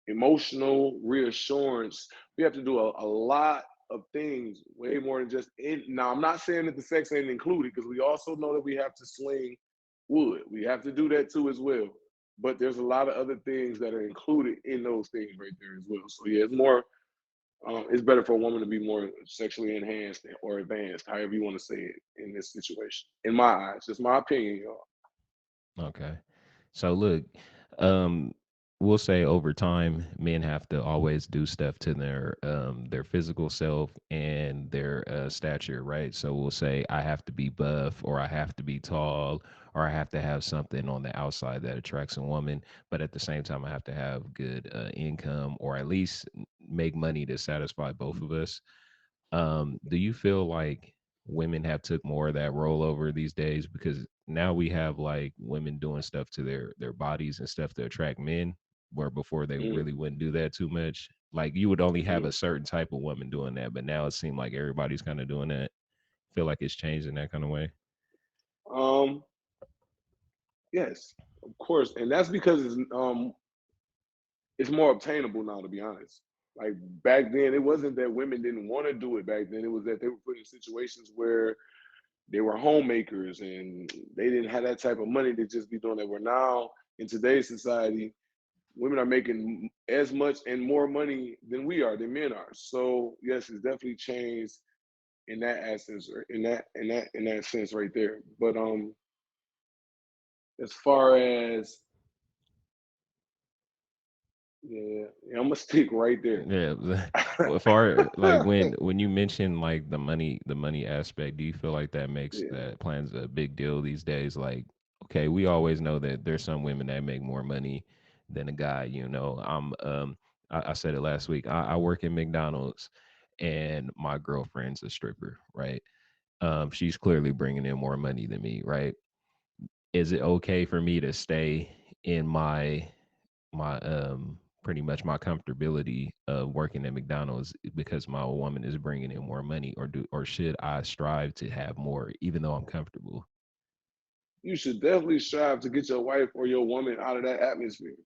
emotional reassurance. We have to do a lot of things, way more than just it. Now, I'm not saying that the sex ain't included because we also know that we have to sling wood. We have to do that too as well. But there's a lot of other things that are included in those things right there as well. So yeah, it's more. It's better for a woman to be more sexually enhanced or advanced, however you want to say it, in this situation. In my eyes, just my opinion, y'all. Okay. So look, um, we'll say over time, men have to always do stuff to their physical self and their stature, right? So we'll say I have to be buff, or I have to be tall, or I have to have something on the outside that attracts a woman. But at the same time, I have to have good income, or at least make money to satisfy both of us. Do you feel like women have took more of that role over these days, because now we have like women doing stuff to their bodies and stuff to attract men, where before they Mm, really wouldn't do that too much? Like you would only have mm. a certain type of woman doing that, but now it seems like everybody's kind of doing that. Feel like it's changed in that kind of way. Um, yes, of course, and that's because it's more obtainable now. To be honest, like back then, it wasn't that women didn't want to do it. Back then, it was that they were put in situations where they were homemakers and they didn't have that type of money to just be doing that. Where now in today's society, women are making as much and more money than we are, than men are. So yes, it's definitely changed in that essence, or in that sense right there. But as far as yeah, yeah, I'm gonna stick right there. Yeah. Well, far like when you mention like the money aspect, do you feel like that makes Yeah, that plans a big deal these days? Like, okay, we always know that there's some women that make more money than a guy. I said it last week. I work at McDonald's, and my girlfriend's a stripper, right? She's clearly bringing in more money than me, right? Is it okay for me to stay in my pretty much my comfortability of working at McDonald's because my woman is bringing in more money, or should I strive to have more even though I'm comfortable? you should definitely strive to get your wife or your woman out of that atmosphere.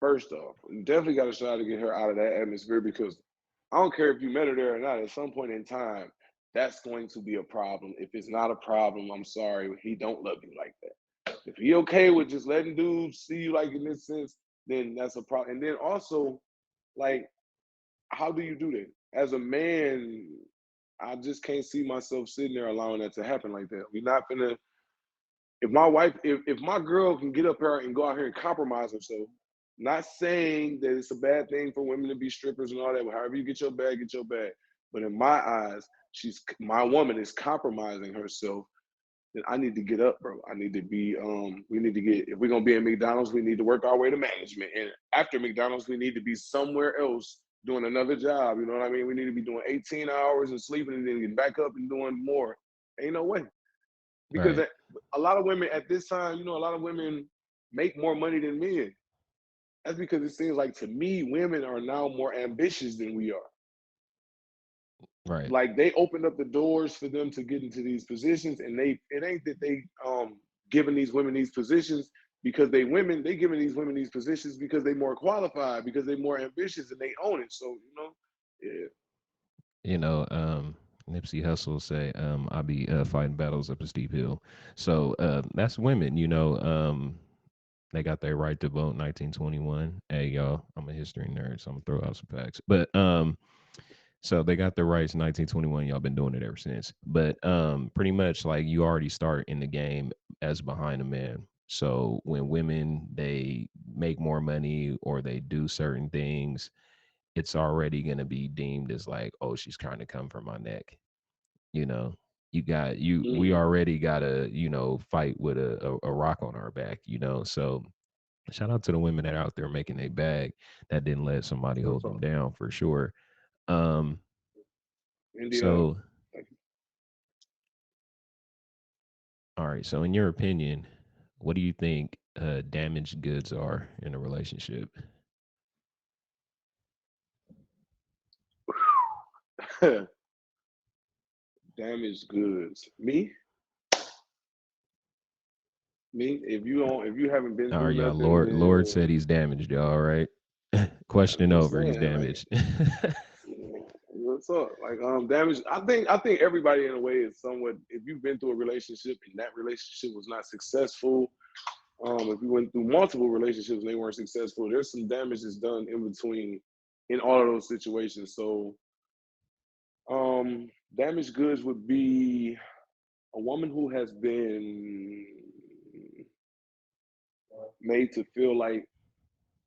First off, you definitely got to try to get her out of that atmosphere because I don't care if you met her there or not. At some point in time, that's going to be a problem. If it's not a problem, I'm sorry, he don't love you like that. If he okay with just letting dudes see you like in this sense, then that's a problem. And then also, like, how do you do that? As a man, I just can't see myself sitting there allowing that to happen like that. We're not gonna. If my girl can get up here and go out here and compromise herself, not saying that it's a bad thing for women to be strippers and all that. However you get your bag, get your bag. But in my eyes, my woman is compromising herself. Then I need to get up, bro. I need to be. We need to get. If we're gonna be at McDonald's, we need to work our way to management. And after McDonald's, we need to be somewhere else doing another job. You know what I mean? We need to be doing 18 hours and sleeping and then getting back up and doing more. Ain't no way because Right. a lot of women at this time, a lot of women make more money than men. That's because it seems like to me, women are now more ambitious than we are. Right. Like they opened up the doors for them to get into these positions, and it ain't that they giving these women these positions because they women. They giving these women these positions because they more qualified, because they more ambitious and they own it. So yeah. You know, Nipsey Hussle say, "I be fighting battles up a steep hill." So that's women. They got their right to vote 1921. Hey y'all, I'm a history nerd, so I'm gonna throw out some facts. But so they got their rights in 1921. Y'all been doing it ever since. But pretty much like you already start in the game as behind a man. So when women they make more money or they do certain things, it's already gonna be deemed as like, oh, she's trying to come for my neck. You know, we Mm-hmm. already gotta, fight with a rock on our back, So shout out to the women that are out there making a bag that didn't let somebody Real hold them talk. down for sure. Um, Indiana. so all right, so in your opinion, what do you think damaged goods are in a relationship? Damaged goods. Me? Me, if you haven't been Or through y'all, nothing, Lord then said he's damaged, y'all, right? I'm Question just over, he's saying, like, damaged. what's up? Like, damage. I think everybody in a way is somewhat. If you've been through a relationship and that relationship was not successful, if you went through multiple relationships and they weren't successful, there's some damage that's done in between in all of those situations. So, damaged goods would be a woman who has been made to feel like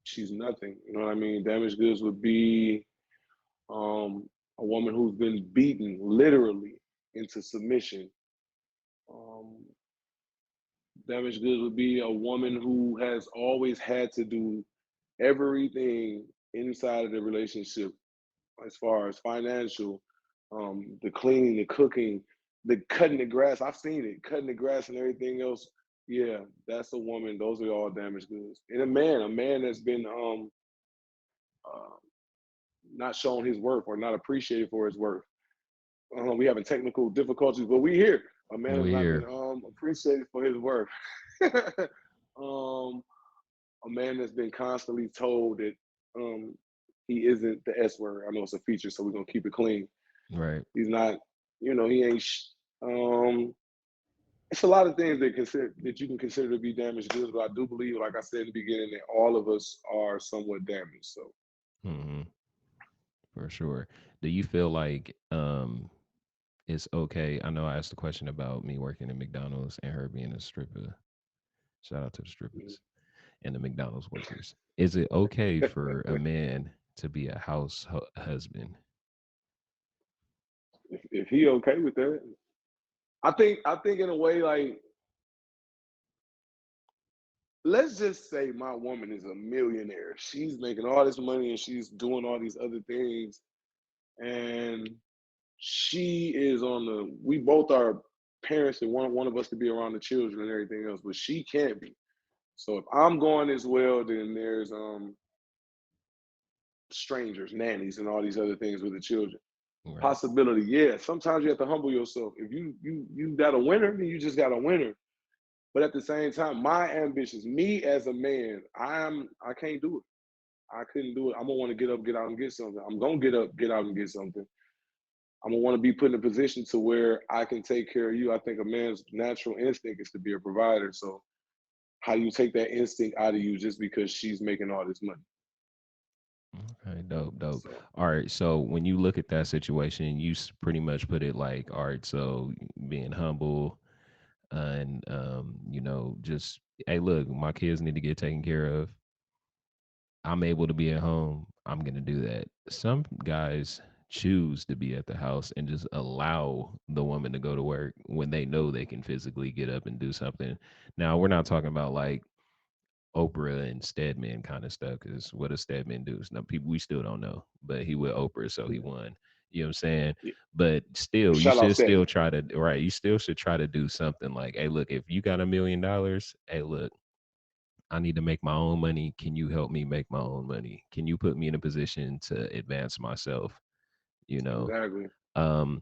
she's nothing. You know what I mean? Damaged goods would be a woman who's been beaten literally into submission. Um, damaged goods would be a woman who has always had to do everything inside of the relationship, as far as financial, the cleaning, the cooking, the cutting the grass. I've seen it, cutting the grass and everything else. Yeah, that's a woman. Those are all damaged goods. And a man that's been uh, not shown his worth or not appreciated for his worth. We having technical difficulties, but we here. A man has We not been here. appreciated for his worth. um, a man that's been constantly told that um, he isn't the S word. I know it's a feature, so we're gonna keep it clean. Right. He's not. He ain't. It's a lot of things that you can consider to be damaged goods, but I do believe, like I said in the beginning, that all of us are somewhat damaged. So Hmm. For sure. Do you feel like it's okay? I know I asked a question about me working at McDonald's and her being a stripper. Shout out to the strippers and the McDonald's workers. Is it okay for a man to be a house husband? if he okay with that, I think in a way, like, let's just say my woman is a millionaire. She's making all this money and she's doing all these other things. And she is on the, we both are parents and want one of us to be around the children and everything else, but she can't be. So if I'm going as well, then there's strangers, nannies, and all these other things with the children. Right. Possibility, yeah. Sometimes you have to humble yourself. If you got a winner, then you just got a winner. But at the same time, my ambitions, me as a man, I can't do it. I couldn't do it. I'm gonna want to get up, get out, and get something. I'm gonna get up, get out, and get something. I'm gonna want to be put in a position to where I can take care of you. I think a man's natural instinct is to be a provider. So how do you take that instinct out of you just because she's making all this money? Okay, dope, dope. So All right, so when you look at that situation, you pretty much put it like, all right, so being humble and just hey, look, my kids need to get taken care of. I'm able to be at home, I'm going to do that. Some guys choose to be at the house and just allow the woman to go to work when they know they can physically get up and do something. Now, we're not talking about like Oprah and Stedman kind of stuff, because what does Stedman do? Now, people, we still don't know, but he with Oprah, so he won. You know what I'm saying? yeah. But still, you Shout out should still Stedman. try to, right? You still should try to do something like, hey, look, if you got $1 million, hey, look, I need to make my own money. Can you help me make my own money? Can you put me in a position to advance myself? You know, Exactly. um,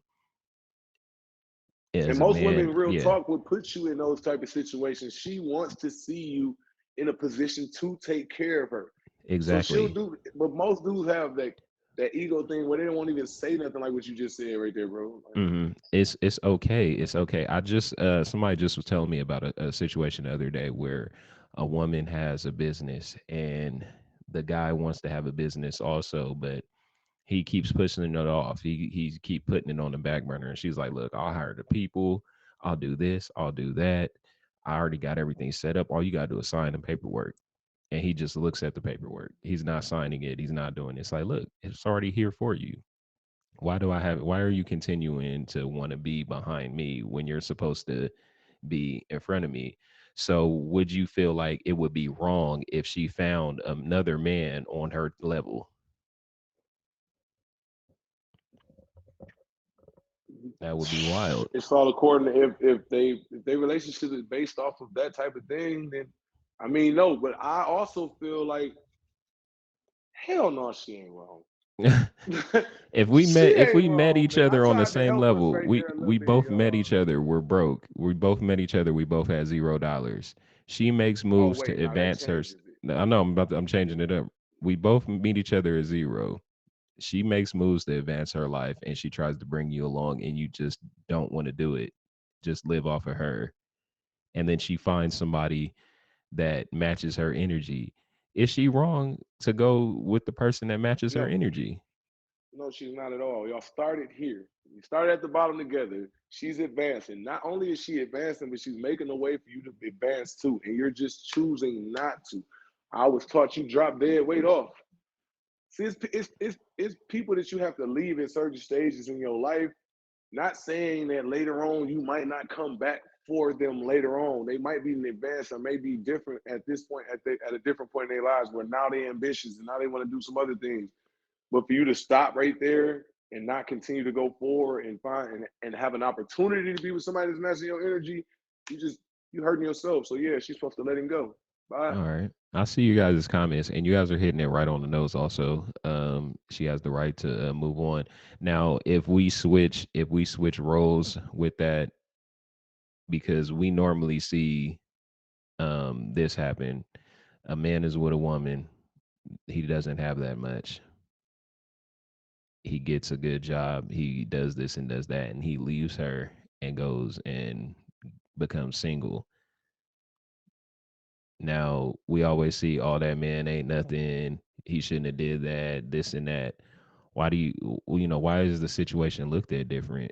And as a most women, man, real yeah, talk, would put you in those type of situations. She wants to see you in a position to take care of her. So she'll exactly. do, but most dudes have that ego thing where they don't want to even say nothing like what you just said right there, bro. Like, It's okay. It's okay. I just somebody just was telling me about a situation the other day where a woman has a business and the guy wants to have a business also, but he keeps pushing it off. He keep putting it on the back burner. And she's like, "Look, I'll hire the people. I'll do this. I'll do that. I already got everything set up. All you gotta do is sign the paperwork." And he just looks at the paperwork. He's not signing it. He's not doing it. It's like, look, it's already here for you. Why are you continuing to want to be behind me when you're supposed to be in front of me? So would you feel like it would be wrong if she found another man on her level? That would be wild. it's all according to if they relationship is based off of that type of thing, then I mean no. But I also feel like hell no, she ain't wrong. She If ain't we met wrong, each man. I other on the tried to same help us level, right there a little we bit, both met y'all. each other, we're broke. We both met each other, we both had $0. She makes Oh moves wait, to now that advance her. changes it. I know I'm changing it up. We both meet each other at zero. She makes moves to advance her life, and she tries to bring you along, and you just don't want to do it. Just live off of her, and then she finds somebody that matches her energy. Is she wrong to go with the person that matches her No, energy? no, she's not at all. Y'all started here. You started at the bottom together. She's advancing. Not only is she advancing, but she's making a way for you to advance too. And you're just choosing not to. I was taught you drop dead weight off. See, it's people that you have to leave at certain stages in your life. Not saying that later on you might not come back for them later on. They might be in advance or may be different at this point at a different point in their lives where now they're ambitious and now they want to do some other things. But for you to stop right there and not continue to go forward and find and have an opportunity to be with somebody that's matching your energy, you just you hurting yourself. So yeah, she's supposed to let him go. Bye. All right. I see you guys' comments, and you guys are hitting it right on the nose. Also, she has the right to move on. Now, if we switch roles with that, because we normally see this happen. A man is with a woman. He doesn't have that much. He gets a good job. He does this and does that, and he leaves her and goes and becomes single. Now we always see, all that man ain't nothing. He shouldn't have did that. This and that. Why do why is the situation looked at different?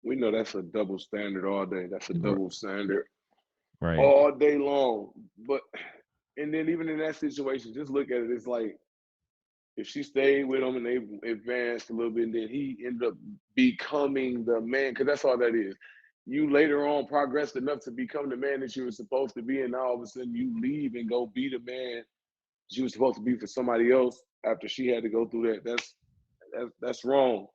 We know that's a double standard all day. That's a double standard Right. all day long. But and then even in that situation, just look at it. It's like if she stayed with him and they advanced a little bit, and then he ended up becoming the man, because that's all that is. You later on progressed enough to become the man that you were supposed to be, and now all of a sudden you leave and go be the man she was supposed to be for somebody else after she had to go through that. That's wrong.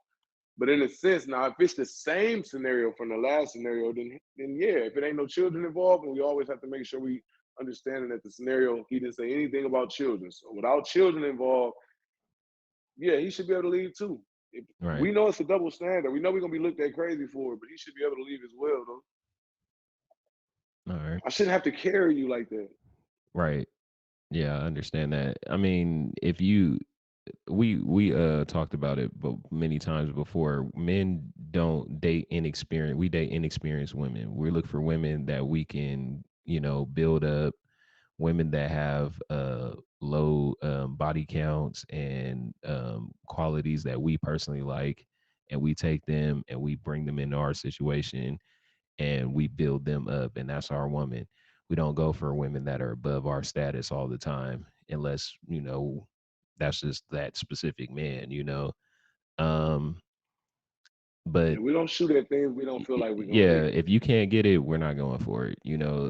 But in a sense, now if it's the same scenario from the last scenario, then yeah, if it ain't no children involved, and we always have to make sure we understanding that the scenario he didn't say anything about children. So without children involved, yeah, he should be able to leave too. If, Right. we know it's a double standard. We know we're gonna be looked at crazy for it, but he should be able to leave as well, though. All right. I shouldn't have to carry you like that. Right. Yeah, I understand that. I mean, if you we talked about it but many times before. Men don't date inexperienced. We date inexperienced women. We look for women that we can, build up, women that have low body counts and qualities that we personally like, and we take them and we bring them into our situation and we build them up, and that's our woman. We don't go for women that are above our status all the time, unless that's just that specific man. Um, but And we don't shoot at things we don't feel like we're gonna yeah, get. if you can't get it, we're not going for it.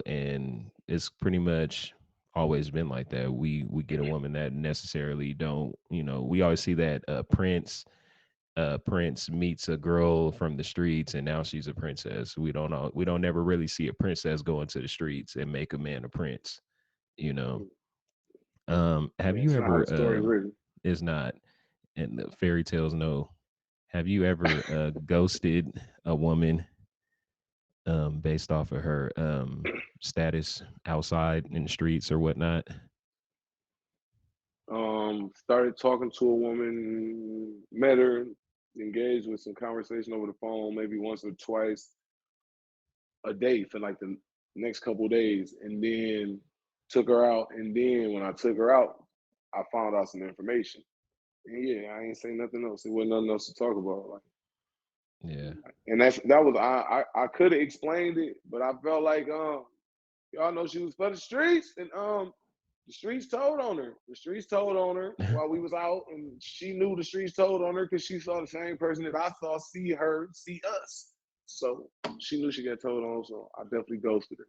And it's pretty much always been like that. We get a woman that necessarily don't, we always see that Prince meets a girl from the streets and now she's a princess. We don't ever really see a princess go into the streets and make a man a prince, you know. Have Yeah, you it's not how the ever story written. is not, and the fairy tales no. Have you ever ghosted a woman based off of her status outside in the streets or whatnot? Started talking to a woman, met her, engaged with some conversation over the phone, maybe once or twice a day for like the next couple of days, and then took her out. And then when I took her out, I found out some information. And yeah, I ain't say nothing else. It wasn't nothing else to talk about. Like, Yeah. and that was I could have explained it, but I felt like y'all know she was for the streets, and the streets told on her. The streets told on her while we was out, and she knew the streets told on her because she saw the same person that I saw see her see us. So she knew she got told on. So I definitely ghosted her.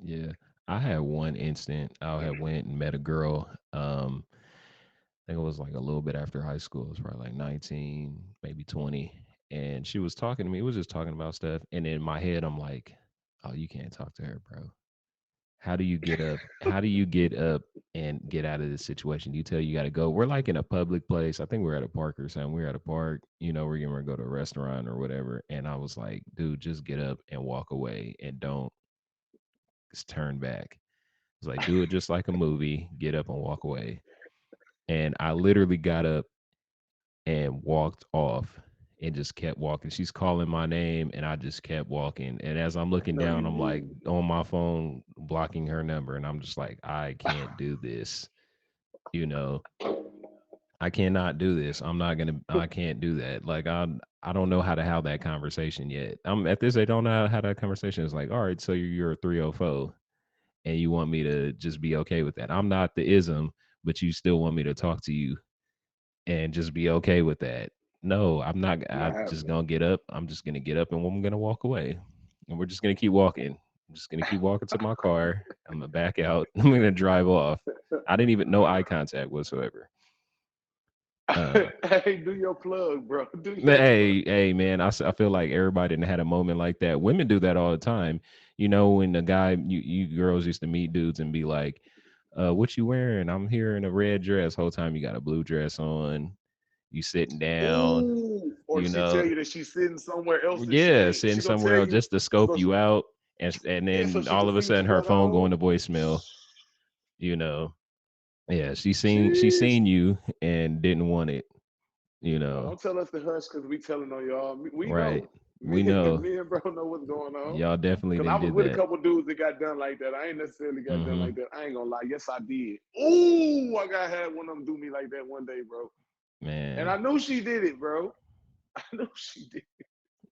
Yeah. I had one instant. I had went and met a girl. I think it was like a little bit after high school. It was probably like 19, maybe 20. And she was talking to me. It was just talking about stuff. And in my head, I'm like, oh, you can't talk to her, bro. How do you get up? How do you get up and get out of this situation? You tell you got to go. We're like in a public place. I think we're at a park or something. We're at a park. We're going to go to a restaurant or whatever. And I was like, dude, just get up and walk away and don't. turn back. It's like, do it just like a movie, get up and walk away. And I literally got up and walked off and just kept walking. She's calling my name and I just kept walking. And as I'm I looking know down, you I'm like did. on my phone blocking her number and I'm just like, I can't do this. You know, I cannot do this. I can't do that. Like I don't know how to have that conversation yet. I'm at this age, I don't know how to have that conversation. It's like, all right, so you're a 304 and you want me to just be okay with that. I'm not the ism, but you still want me to talk to you and just be okay with that. No, I'm not. Not I'm just happening. gonna get up. I'm just gonna get up and I'm gonna walk away, and we're just gonna keep walking. I'm just gonna keep walking to my car. I'm gonna back out. I'm gonna drive off. I didn't even know eye contact whatsoever. Uh, Hey, do your plug, bro. Do your plug. hey, man, I feel like everybody didn't had a moment like that. Women do that all the time. You know, when the guy, you girls used to meet dudes and be like, what you wearing? I'm here in a red dress. Whole time you got a blue dress on. You sitting down, Ooh, or you she know. tell you that she's sitting somewhere else and she Yeah, ain't. sitting She gonna somewhere tell else you. just to She scope gonna, you out, and yeah, so then she all can of a see what sudden you her got phone going on. to voicemail. You know, yeah, she Jeez. seen you and didn't want it. You Oh, know, don't tell us to hush because we telling on y'all. We right? know. We know Me and bro know what's going on. y'all definitely Cause I didn't was did with a that. couple dudes that got done like that. I ain't necessarily got done Mm-hmm. like that. I ain't gonna lie. Yes, I did. Ooh, I got had one of them do me like that one day, bro. And I Man, knew she did it, bro. I knew she did.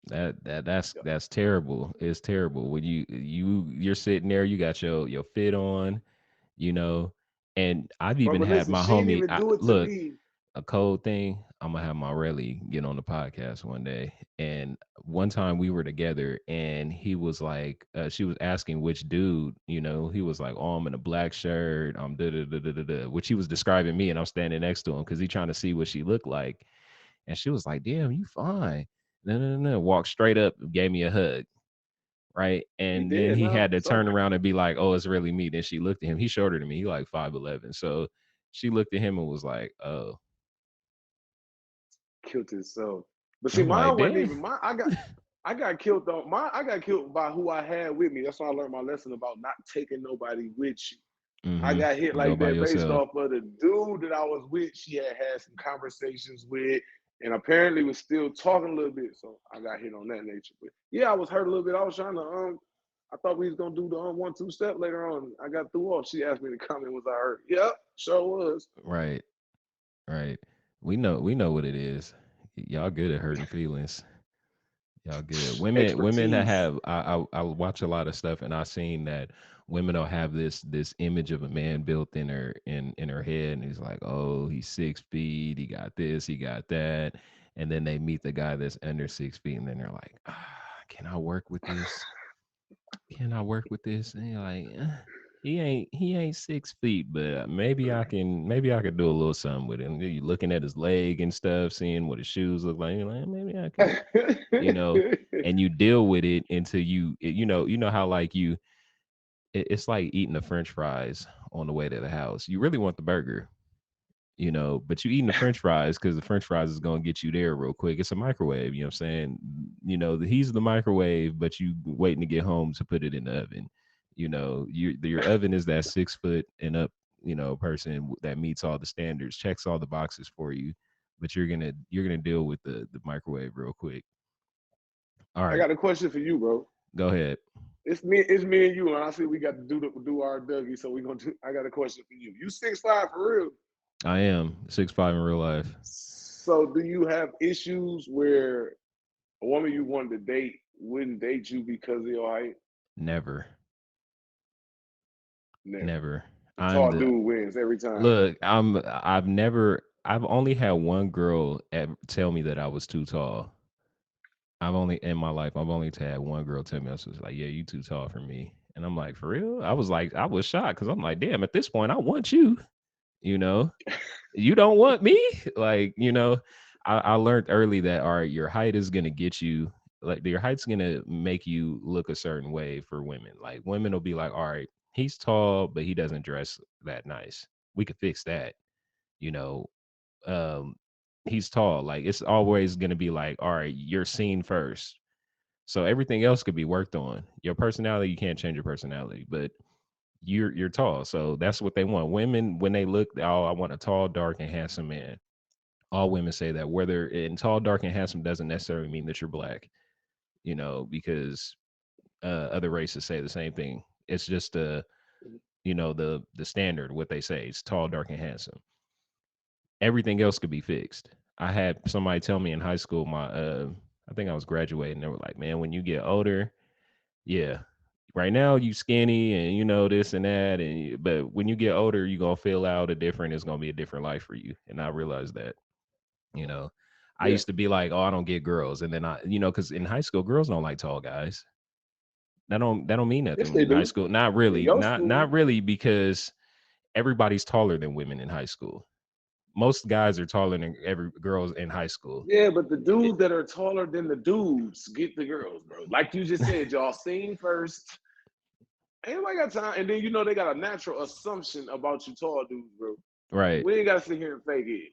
that's terrible. It's terrible when you're sitting there. You got your fit on. You know, and I've Bro, even but had listen, my she didn't homie. even do it to Look, me. a cold thing. I'm gonna have my Relly get on the podcast one day. And one time we were together, and he was like, she was asking which dude, he was like, "Oh, I'm in a black shirt. I'm da da da da da da," which he was describing me, and I'm standing next to him because he trying to see what she looked like. And she was like, "Damn, you fine." No, no, no, no. Walked straight up, gave me a hug, right? We And then did he now. had to So turn around and be like, "Oh, it's really me." Then she looked at him. He's shorter than me. He like 5'11". So she looked at him and was like, "Oh." killed himself. But see, I'm like, mine wasn't "Damn." even my. I got killed though. I got killed by who I had with me. That's why I learned my lesson about not taking nobody with you. I got hit Go like by that based yourself. off of the dude that I was with. She had some conversations with, and apparently was still talking a little bit. So I got hit on that nature. But yeah, I was hurt a little bit. I was trying to I thought we was gonna do the 1-2 step later on. I got threw off. She asked me to come in. Was I hurt? Yep, sure was. Right, right. We know what it is. Y'all good at hurting feelings. Y'all good. Women that Expertise. have I watch a lot of stuff and I seen that women will have this image of a man built in her head and he's like, oh, he's 6 feet, he got this, he got that. And then they meet the guy that's under 6 feet and then they're like, can I work with this? Can I work with this? And you're like, he ain't 6 feet, but maybe I could do a little something with him. You looking at his leg and stuff, seeing what his shoes look like. You're like, maybe I could, you know, and you deal with it until you know how like it's like eating the French fries on the way to the house. You really want the burger, but you eating the French fries because the French fries is gonna get you there real quick. It's a microwave, you know what I'm saying? He's the microwave, but you waiting to get home to put it in the oven. Your oven is that 6 foot and up, person that meets all the standards, checks all the boxes for you, but you're gonna deal with the microwave real quick. All I right, got a question for you, bro. go ahead. It's me and you, and I see we got to do our Dougie, so we gonna do. I got a question for you. You 6'5" for real? I am 6'5" in real life. So do you have issues where a woman you wanted to date wouldn't date you because of your height? Never, Never. never. The I'm tall the dude wins every time. Look, I've only had one girl tell me that I was too tall. I've only had one girl tell me I was like, yeah, you too tall for me. And I'm like, for real? I was shocked because I'm like, damn, at this point, I want you, you know, you don't want me. Like, I learned early that, all right, your height is going to get you, like, your height's going to make you look a certain way for women. Like, women will be like, all right, he's tall, but he doesn't dress that nice. We could fix that, you know, um he's tall, like it's always going to be like, all right, you're seen first, So everything else could be worked on. Your personality, you can't change your personality, but you're tall. So that's what they want. Women, when they look, oh, I want a tall, dark, and handsome man. All women say that. Whether in tall, dark, and handsome doesn't necessarily mean that you're black, because other races say the same thing. It's just the standard, what they say. It's tall, dark, and handsome. Everything else could be fixed. I had somebody tell me in high school, I think I was graduating, they were like, man, when you get older, yeah, right now you skinny and this and that, but when you get older, you're gonna feel out a different, it's gonna be a different life for you. And I realized that, you know, I Yeah. used to be like, oh, I don't get girls. And then because in high school, girls don't like tall guys. That don't mean Yes, nothing they in high do. school. Not In really. your Not school. really, because everybody's taller than women in high school. Most guys are taller than every girls in high school. Yeah, but the It- dudes that are taller than the dudes get the girls, bro. Like you just said, y'all seen first. Ain't nobody got time. And then they got a natural assumption about you tall dudes, bro. right. We ain't gotta sit here and fake it.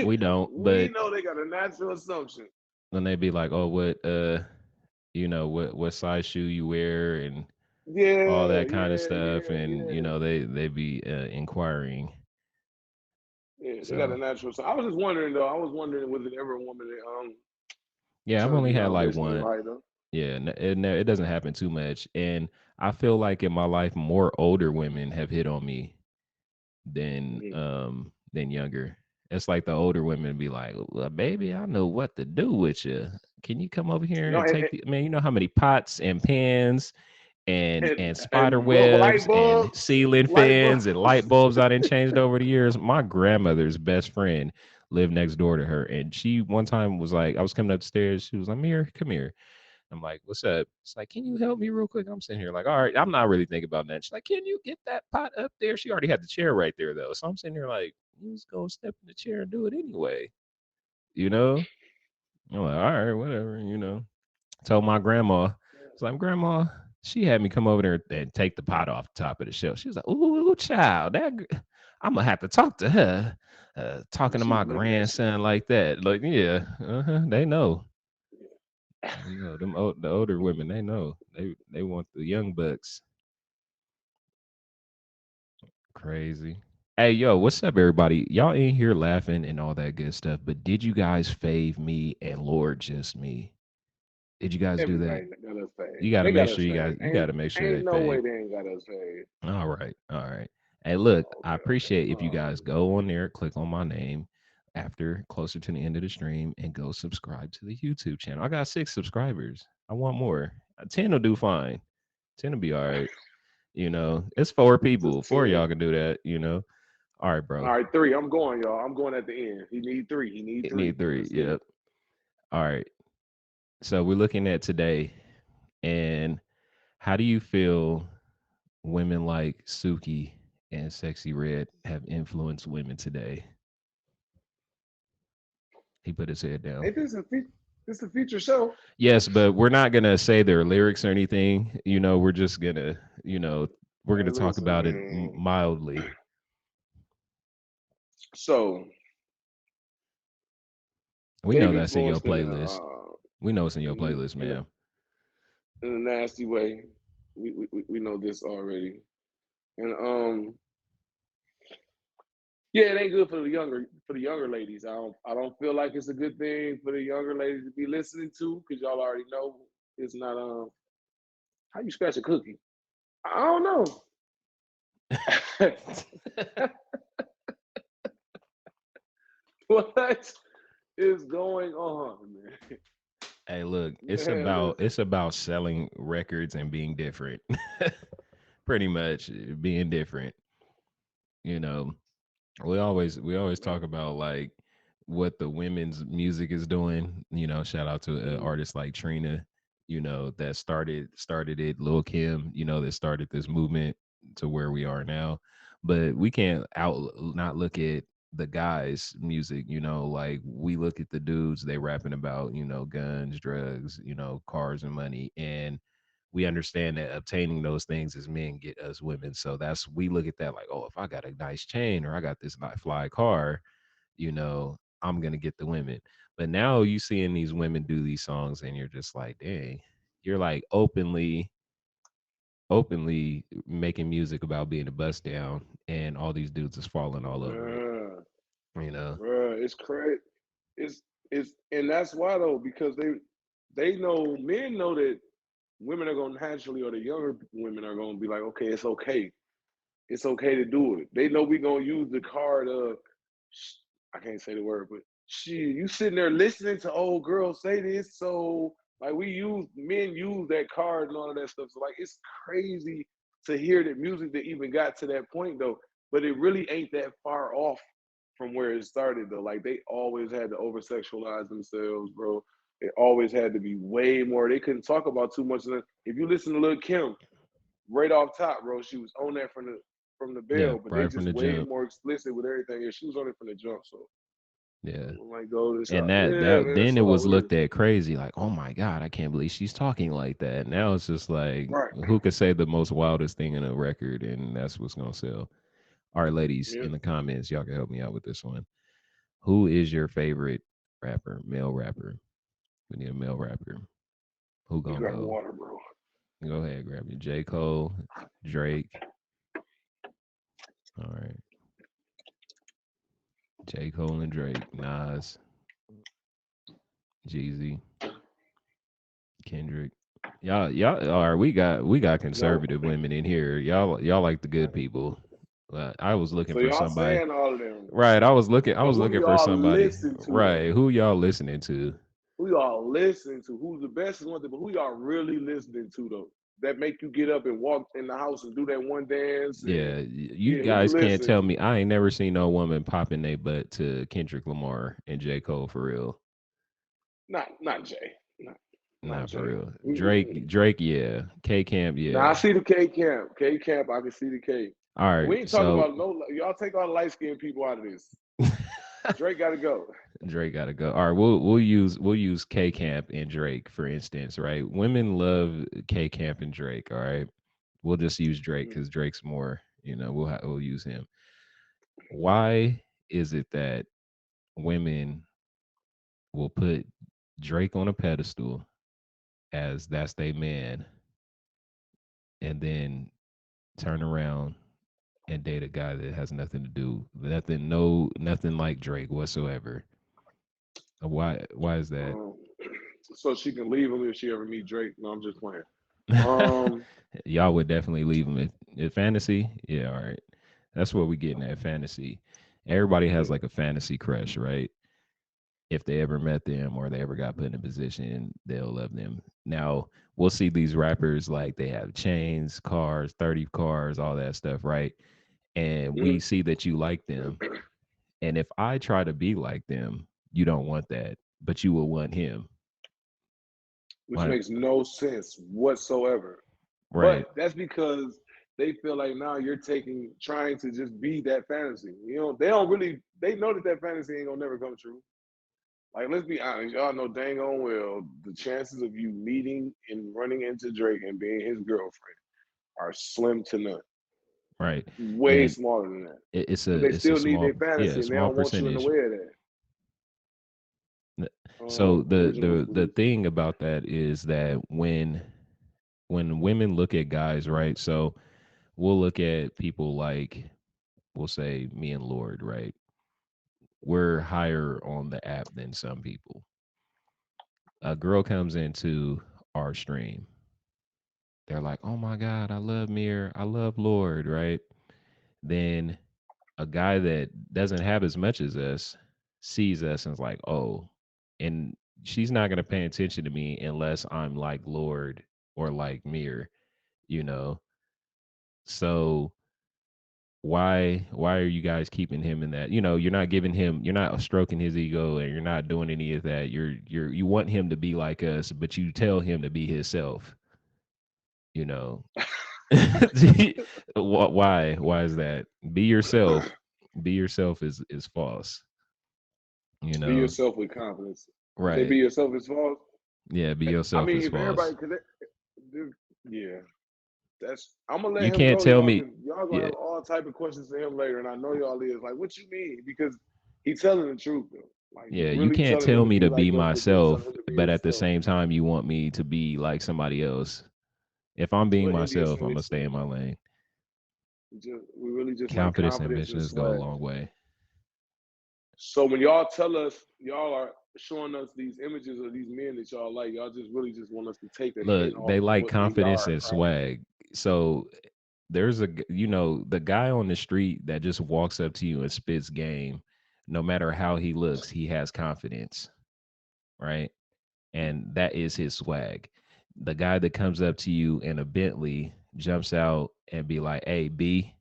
We don't, We but know they got a natural assumption. when they be like, "Oh, what size shoe you wear and all Yeah, that kind of yeah, stuff," yeah, and yeah. they be inquiring. Yeah, they got a So natural. So I was just wondering though. I was wondering was it ever a woman that yeah, I've turned only you had down like based on your one. height though? Yeah, it doesn't happen too much, and I feel like in my life more older women have hit on me Mhm. than younger. It's like the older women be like, well, baby, I know what to do with you. Can you come over here No, and take the man? You know how many pots and pans and spider and light webs and bulbs, ceiling light fans and light bulbs. bulbs I didn't changed over the years. My grandmother's best friend lived next door to her, and she one time was like, I was coming upstairs. She was like, "Mir, come here." I'm like, "What's up?" It's like, "Can you help me real quick?" I'm sitting here like, "All right." I'm not really thinking about that. She's like, "Can you get that pot up there?" She already had the chair right there though, so I'm sitting here like, "You just go step in the chair and do it anyway," you know. I'm like, "All right, whatever." Told my grandma, it's like, "Grandma," she had me come over there and take the pot off the top of the shelf. She was like, "Ooh, child, I'm gonna have to talk to her." Talking to She my was looking at you. grandson like that, like, yeah, they know. The older women, they know. They want the young bucks. Crazy. Hey, yo, what's up, everybody? Y'all in here laughing and all that good stuff, but did you guys fave me and Lord just me? Did you guys do that? Everybody got us You paid. got to They make got sure us paid. you got to make sure they Ain't no fave. way they ain't got us paid. All right. All right. Hey, look, I Okay, okay. appreciate if you guys go on there, click on my name after closer to the end of the stream, and go subscribe to the YouTube channel. I got 6 subscribers. I want more. 10 will do fine. 10 will be all right. It's 4 people. Just 4 of 10. y'all can do that. All right, All bro. right, three. I'm going, y'all. I'm going at the end. He need three. He need It three. need 3. Let's get it. Yep. All right. So we're looking at today, and how do you feel women like Suki and Sexy Red have influenced women today? He put his head down. Hey, this a feature show. Yes, but we're not gonna say their lyrics or anything. We're just gonna, we're gonna Man, talk listen, about it man. mildly. So We know they've that's in your influenced playlist. We know it's in your in, playlist, in, a, man. in a nasty way. We know this already. And yeah, it ain't good for the younger ladies. I don't feel like it's a good thing for the younger ladies to be listening to because y'all already know it's not how you scratch a cookie. I don't know. What is going on, man? Hey, look, it's Man, about listen. it's about selling records and being different. Pretty much being different. You know, we always talk Man. about like what the women's music is doing. Shout out to Mhm. artists like Trina. That started it. Lil Kim. That started this movement to where we are now. But we can't out not look at the guys' music. Like we look at the dudes they rapping about. Guns, drugs. Cars and money, and we understand that obtaining those things as men get us women. So that's we look at that like, oh, if I got a nice chain or I got this fly car, I'm gonna get the women. But now you seeing these women do these songs, and you're just like, dang, you're like openly making music about being a bust down, and all these dudes is falling all over it. Bruh, You know? bruh, it's crazy. It's and that's why though, because they know men know that women are gonna naturally, or the younger women are gonna be like, okay, it's okay. It's okay to do it. They know we gonna use the card of I can't say the word, but shit, you sitting there listening to old girls say this, so like men use that card and all of that stuff. So like it's crazy to hear that music that even got to that point though, but it really ain't that far off from where it started though. Like they always had to over sexualize themselves, bro. It always had to be way more. They couldn't talk about too much. If you listen to Lil Kim, right off top, bro, she was on that from the Yeah, bell, but they right from just the way jump. more explicit with everything. Yeah, she was on it from the jump, so Yeah. I'm like, go this And out. that Yeah, that man, it's then it all was weird. looked at crazy, like, oh my God, I can't believe she's talking like that. Now it's just like, Right. who could say the most wildest thing in a record, and that's what's gonna sell. All right, ladies, Yeah. in the comments, y'all can help me out with this one. Who is your favorite rapper, male rapper? We need a male rapper. Who You gonna got go? water, bro. Go ahead, grab your J. Cole, Drake. All right. J. Cole and Drake, Nas, Jeezy, Kendrick. Y'all all right, we got Nope. conservative women in here. Y'all like the good people. I was looking So for y'all somebody. saying all of them, Right. I but was who do looking for y'all somebody. listen to Right. though? Who y'all listening to? Who y'all listen to? Who's the best is one thing, but who y'all really listening to though? That make you get up and walk in the house and do that one dance and Yeah, you yeah, who you guys can't tell listen? me I ain't never seen no woman popping their butt to Kendrick Lamar and J. Cole for real. Not Jay. Not Not for Jay. real. Mm-mm. Drake, yeah. K Camp, Now I yeah. see the K camp. K camp, I can see the K. All And right. we ain't talking So about no. Y'all take all the light skinned people out of this. Drake got to go. Drake gotta go. All right, we'll use K Camp and Drake for instance, right? Women love K Camp and Drake. All right, we'll just use Drake Mm. because Drake's more. We'll use him. Why is it that women will put Drake on a pedestal as that's their man, and then turn around and date a guy that has nothing to do, nothing like Drake whatsoever? Why is that? Um, so she can leave him if she ever meet Drake. No, I'm just playing. Um, Y'all would definitely leave them at fantasy. Yeah, all right. That's what we getting at fantasy. Everybody has yeah. like a fantasy crush, right? If they ever met them or they ever got put in a position, they'll love them. Now, we'll see these rappers like they have chains, cars, 30 cars, all that stuff, right? And we Mhm. see that you like them. And if I try to be like them, you don't want that, but you will want him. Which Why? makes no sense whatsoever. Right, But that's because they feel like now you're trying to just be that fantasy. You know, they don't really, they know that that fantasy ain't gonna never come true. Like, let's be honest, y'all know dang on well the chances of you meeting and running into Drake and being his girlfriend are slim to none. right. Way And smaller than that. it's But they a still need small, their fantasy and they small don't want you in the percentage. way of that. So Originals, what do the you think? thing about that is that when women look at guys, right? So we'll look at people like, we'll say me and Lord, right? We're higher on the app than some people. A girl comes into our stream. They're like, "Oh my God, I love Mir, I love Lord," right? Then a guy that doesn't have as much as us sees us and is like, "Oh," and she's not gonna pay attention to me unless I'm like Lord or like Mir, you know. So why are you guys keeping him in that? You're not giving him, you're not stroking his ego, and you're not doing any of that. You want him to be like us, but you tell him to be himself. You know, why is that? Be yourself. Be yourself is false. You Be know, yourself with confidence. You say right? be yourself as false. Yeah, be I yourself mean, is if everybody, false. cause yeah, that's. I'm gonna let You him can't go, tell y'all, me. cause y'all gonna Yeah, have all type of questions for him later, and I know y'all is like, what you mean? Because he telling the truth though. Like you Yeah, you really can't telling tell him to me be to like be us, but really telling myself, him to be but at the himself. same time, you want me to be like somebody else. If I'm being What India myself, I'm simply gonna stay said, in my lane. we really just like Confidence and confidence and ambitions go a swag. long way. So when y'all tell us y'all are showing us these images of these men that y'all like, y'all just really just want us to take a Look, hint they off of like what they confidence are, and right? swag. So there's the guy on the street that just walks up to you and spits game. No matter how he looks, he has confidence, right? And that is his swag. The guy that comes up to you in a Bentley jumps out and be like, "Hey, B,"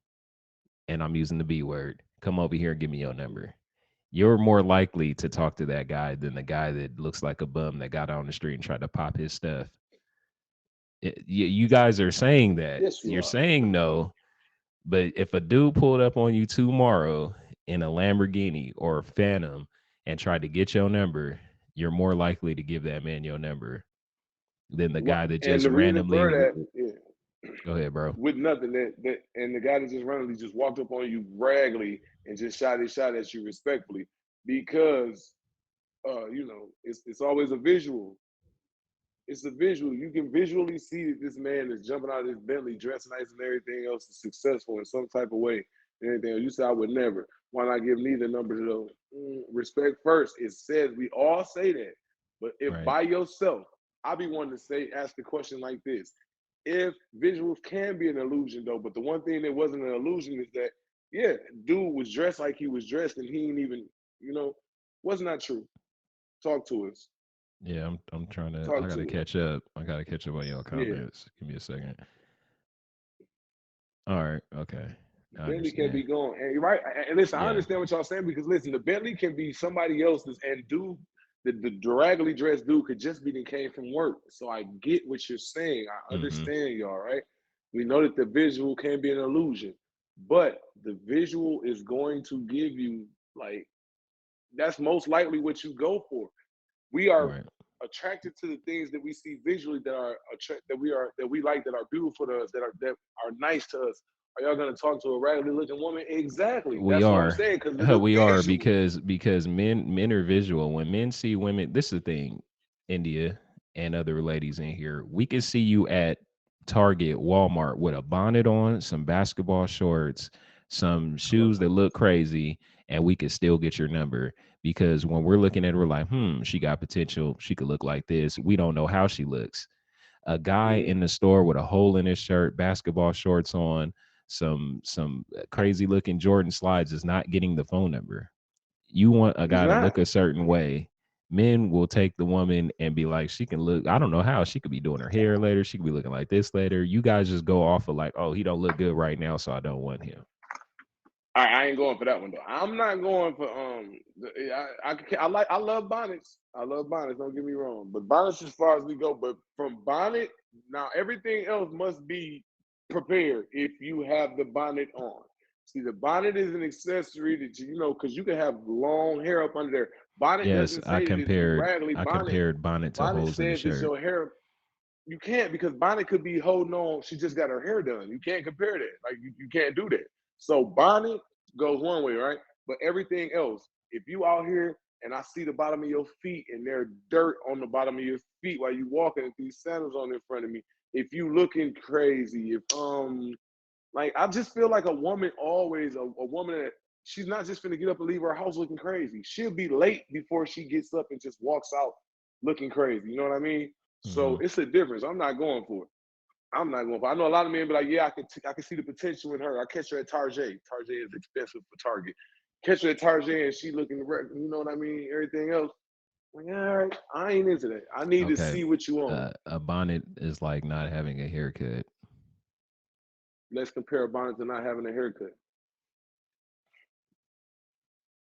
and I'm using the B word. Come over here and give me your number. You're more likely to talk to that guy than the guy that looks like a bum that got on the street and tried to pop his stuff. You guys are saying that. Yes, you You're are. saying no, but if a dude pulled up on you tomorrow in a Lamborghini or a Phantom and tried to get your number, you're more likely to give that man your number than the What guy that and just the reason randomly. for that, yeah, Go ahead, bro. with nothing that and the guy that just randomly just walked up on you raggedly and just shot his shot at you respectfully because it's always a visual. It's a visual. You can visually see that this man is jumping out of his Bentley, dressed nice and everything else is successful in some type of way. And anything else. You say I would never. Why not give neither number to those? Respect first. It says we all say that. But if Right. by yourself, I be wanting to say, ask the question like this. If visuals can be an illusion though, but the one thing that wasn't an illusion is that, yeah, dude was dressed like he was dressed and he ain't even, wasn't that true? Talk to us. Yeah, I'm trying to. I Talk gotta to us. catch up. I gotta catch up on your Yeah. comments. Give me a second. All right. Okay. I Bentley can understand. be going, and right. And listen, I Yeah. understand what y'all saying because listen, the Bentley can be somebody else's, and dude, the raggedy dressed dude could just be the came from work. So I get what you're saying. I Mm-hmm. understand y'all, right? We know that the visual can be an illusion, but the visual is going to give you like that's most likely what you go for. We are Right. attracted to the things that we see visually that are that we like that are beautiful to us that are nice to us. Are y'all gonna talk to a raggedy looking woman? Exactly. We That's what I'm are. saying because of the We are visual. because men are visual. When men see women, this is the thing, India and other ladies in here, we can see you at Target, Walmart with a bonnet on, some basketball shorts, some Hello. shoes that look crazy, and we could still get your number because when we're looking at her, we're like, she got potential. She could look like this. We don't know how she looks. A guy Mm-hmm. in the store with a hole in his shirt, basketball shorts on, some crazy looking Jordan slides is not getting the phone number. You want a He's guy to not. look a certain way. Men will take the woman and be like, she can look. I don't know how she could be doing her hair later. She could be looking like this later. You guys just go off of like, oh, he don't look good right now, so I don't want him. I ain't going for that one though. I'm not going for I love bonnets. I love bonnets. Don't get me wrong, but bonnets as far as we go. But from bonnet now, everything else must be prepared if you have the bonnet on. See, the bonnet is an accessory that because you can have long hair up under there. Bonnet Yes, doesn't say that it's raggedy I bonnet. compared bonnet to Bonnet holes in the says that shirt. your hair. You can't because Bonnet could be holding on. She just got her hair done. You can't compare that. Like you can't do that. So Bonnet goes one way, right? But everything else, if you out here and I see the bottom of your feet and there's dirt on the bottom of your feet while you walking with these sandals on in front of me, if you looking crazy, if like I just feel like a woman always a woman that she's not just gonna get up and leave her house looking crazy. She'll be late before she gets up and just walks out looking crazy. You know what I mean? So Hmm. it's a difference. I'm not going for it. I'm not going for it. I know a lot of men be like, yeah, I can see the potential in her. I catch her at Target. Target is expensive for Target. Catch her at Target and she looking, you know what I mean? Everything else. Like, all right, I ain't into that. I need to Okay. see what you on. A bonnet is like not having a haircut. Let's compare a bonnet to not having a haircut.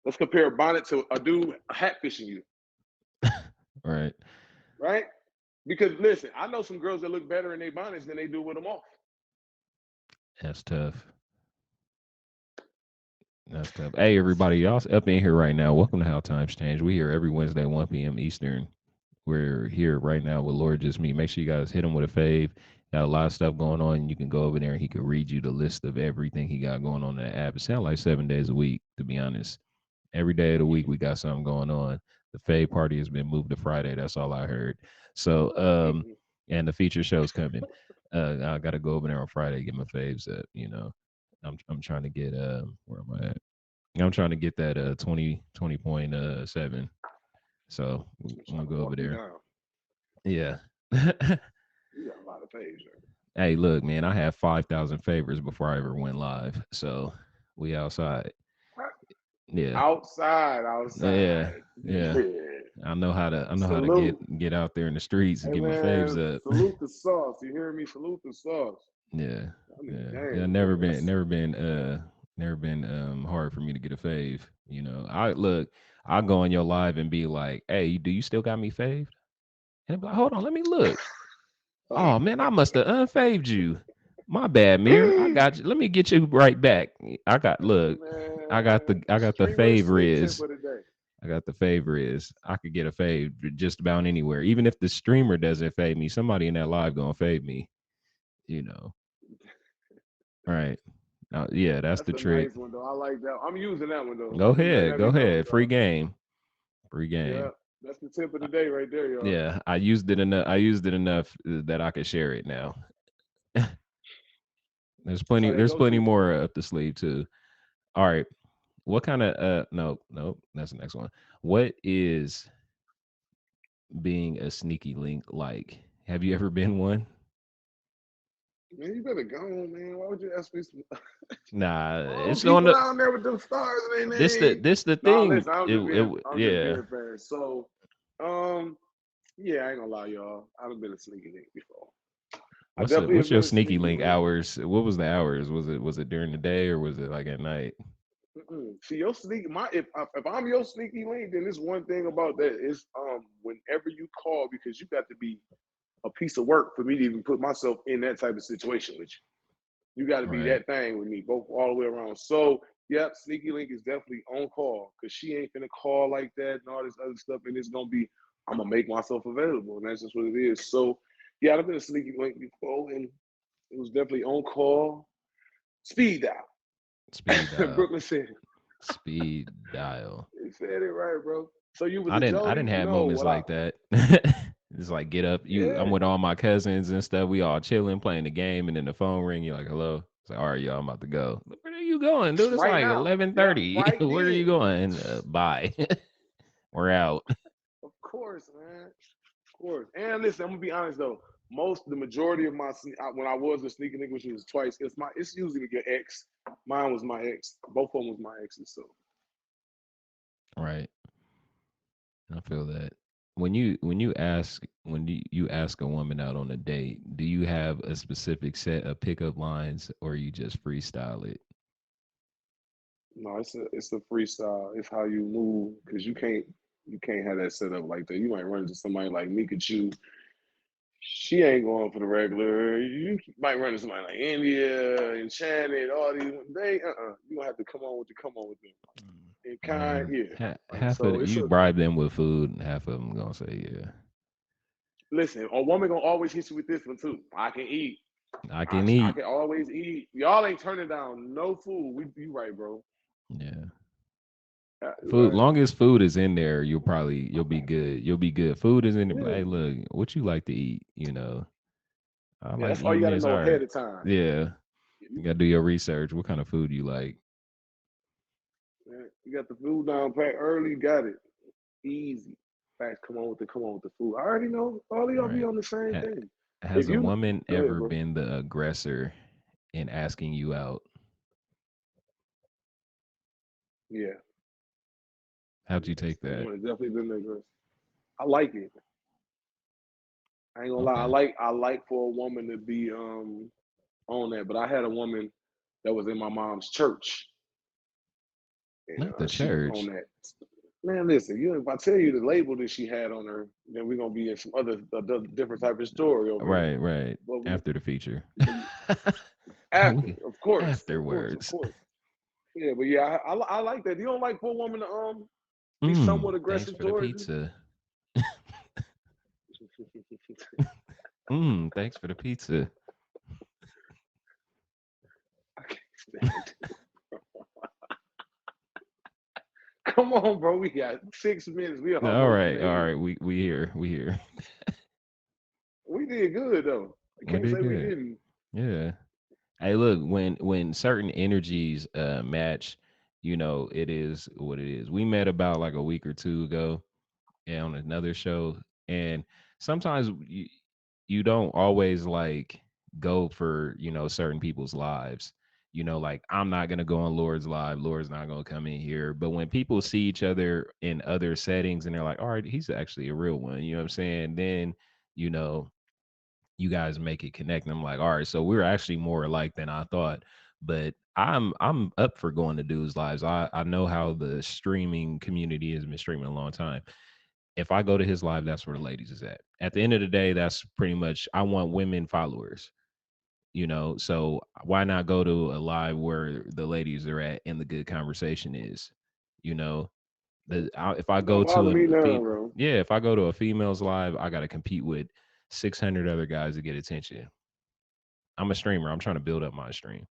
Let's compare a bonnet to a dude hat fishing you, Right. right? Because listen, I know some girls that look better in their bonnets than they do with them off. That's tough. That's tough. Hey, everybody, y'all up in here right now. Welcome to How Times Change. We here every Wednesday, 1 p.m. Eastern. We're here right now with Lord Just Me. Make sure you guys hit him with a fave. Got a lot of stuff going on. You can go over there and he can read you the list of everything he got going on in the app. It sounds like 7 days a week, to be honest. Every day of the week we got something going on. The Fade party has been moved to Friday. That's all I heard. So Mm-mm. and the feature show's coming. I gotta go over there on Friday, get my faves up, I'm trying to get where am I at? I'm trying to get that 20.7. So I'm I'm gonna trying to go over walk you there. down. Yeah. You got a lot of pages. Hey, look, man, I have 5,000 favors before I ever went live. So we outside. Yeah. Outside, Yeah. outside. Yeah. Yeah. I know how to Salute. get out there in the streets and Hey get my faves man, up. salute the sauce. You hear me? Salute the sauce. Yeah. I mean, Yeah. Yeah. dang, Never man. been That's never been never been hard for me to get a fave. I look, I'll go on your live and be like, hey, do you still got me faved? And I'm like, hold on, let me look. Oh man, I must have unfaved you. My bad, Mir. I got you. Let me get you right back. I got man. the Streamer slick tip favorites. of the day. I got the favorites. I could get a fave just about anywhere. Even if the streamer doesn't fade me, somebody in that live gonna fade me. You know. Right. Yeah, that's That's the a trick. nice one though. I like that. I'm using that one though. Go I'm using that ahead. Go every time, ahead. Free y'all. game. Free Yeah, game. that's the tip of the day right there, y'all. Yeah, I used it enough. I used it enough that I could share it now. There's That's plenty. how they There's go plenty to. more up the sleeve too. All right. What kind of no, that's the next one. What is being a sneaky link like? Have you ever been one? Man, you better go on, man. Why would you ask me some Nah, all them it's on people the down there with them stars in their this the name? this the Nah, thing. listen, I'm just Yeah. being fair. So, um, yeah, I ain't gonna lie, y'all. I've been a sneaky link before. I definitely What's have your been a sneaky sneaky link link. hours? What was the hours? Was it during the day or was it like at night? Mm-mm. See, your sneaky, if I'm your sneaky link, then it's one thing about that. It's whenever you call, because you got to be a piece of work for me to even put myself in that type of situation with you. You got to be Right. that thing with me, both all the way around. So, yep, Sneaky Link is definitely on call because she ain't gonna call like that and all this other stuff. And it's gonna be, I'm gonna make myself available, and that's just what it is. So, yeah, I've been a Sneaky Link before, and it was definitely on call. Speed Speed dial. dial. Brooklyn said, Speed dial. he said it right, bro. So you was I a didn't I Jody? didn't have No, moments what I? like that. It's like get up, I'm Yeah, with all my cousins and stuff. We all chilling, playing the game, and then the phone ring. You're like, hello. It's like, all right, y'all, I'm about to go. Where are you going, dude? It's right like now. Yep, 11:30. right Where are you then. going? Bye. We're out. Of course, man. Of course. And listen, I'm gonna be honest though. The majority of my when I was a sneaker nigga, which was twice, it's usually your ex. Mine was my ex. Both of them was my exes. So Right. I feel that. When you ask a woman out on a date, do you have a specific set of pickup lines or you just freestyle it? no, it's a freestyle. It's how you move because you can't have that set up like that. You might run into somebody like Mika Chu. She ain't going for the regular. You might run into somebody like India, Enchanted, all these. You gonna have to come on with them. In kind, Man, yeah. Like half of so, you bribe them with food, and half of them gonna say, "Yeah, listen. A woman gonna always hit you with this one too. I can eat. I I can I eat." can always eat. Y'all ain't turning down no food. You right, bro. Yeah, You food. right. Long as food is in there, you'll be good. You'll be good. Food is in there. But, Yeah, hey, look, what you like to eat? I yeah. like That's all you eating got to this. know All right. ahead of time. Yeah, you You, gotta do your research. What kind of food you like? you got the food down pat early. Got it easy. Facts. Come on with the food. I already know. All of y'all be Right. on the same Ha- thing. If Has a you woman go ahead, ever bro. been the aggressor in asking you out? Yeah, How'd you yes. take A that? woman has definitely been the aggressor. I like it. I ain't gonna lie. I Okay. like I like for a woman to be on that. But I had a woman that was in my mom's church, and Not the she was on church. that. Man, listen, if I tell you the label that she had on her, then we're gonna be in some other different type of story over here. Right, right. But After the feature. but after, We of afterwards. course. Yeah, but yeah, I like that. You don't like for a woman to be somewhat Thanks aggressive for the towards you? pizza. Thanks for the pizza. I can't stand it. Come on, bro. We got 6 minutes. We No, all almost right, all made it. right. We here. We did good though. I We can't did say we good. didn't. Yeah. Hey, look, when certain energies match, it is what it is. We met about like a week or two ago, and on another show, and sometimes you don't always like go for certain people's lives. Like I'm not gonna go on Lord's live. Lord's not gonna come in here. But when people see each other in other settings, and they're like, all right, he's actually a real one. You know what I'm saying? Then you know you guys make it connect. And I'm like, all right, so we're actually more alike than I thought. But I'm up for going to dudes' lives. I know how the streaming community has been streaming a long time. If I go to his live, that's where the ladies is at. At the end of the day, that's pretty much I want women followers. So why not go to a live where the ladies are at and the good conversation is, you know, if I Don't go bother to me now, bro. if I go to a female's live, I got to compete with 600 other guys to get attention. I'm a streamer. I'm trying to build up my stream.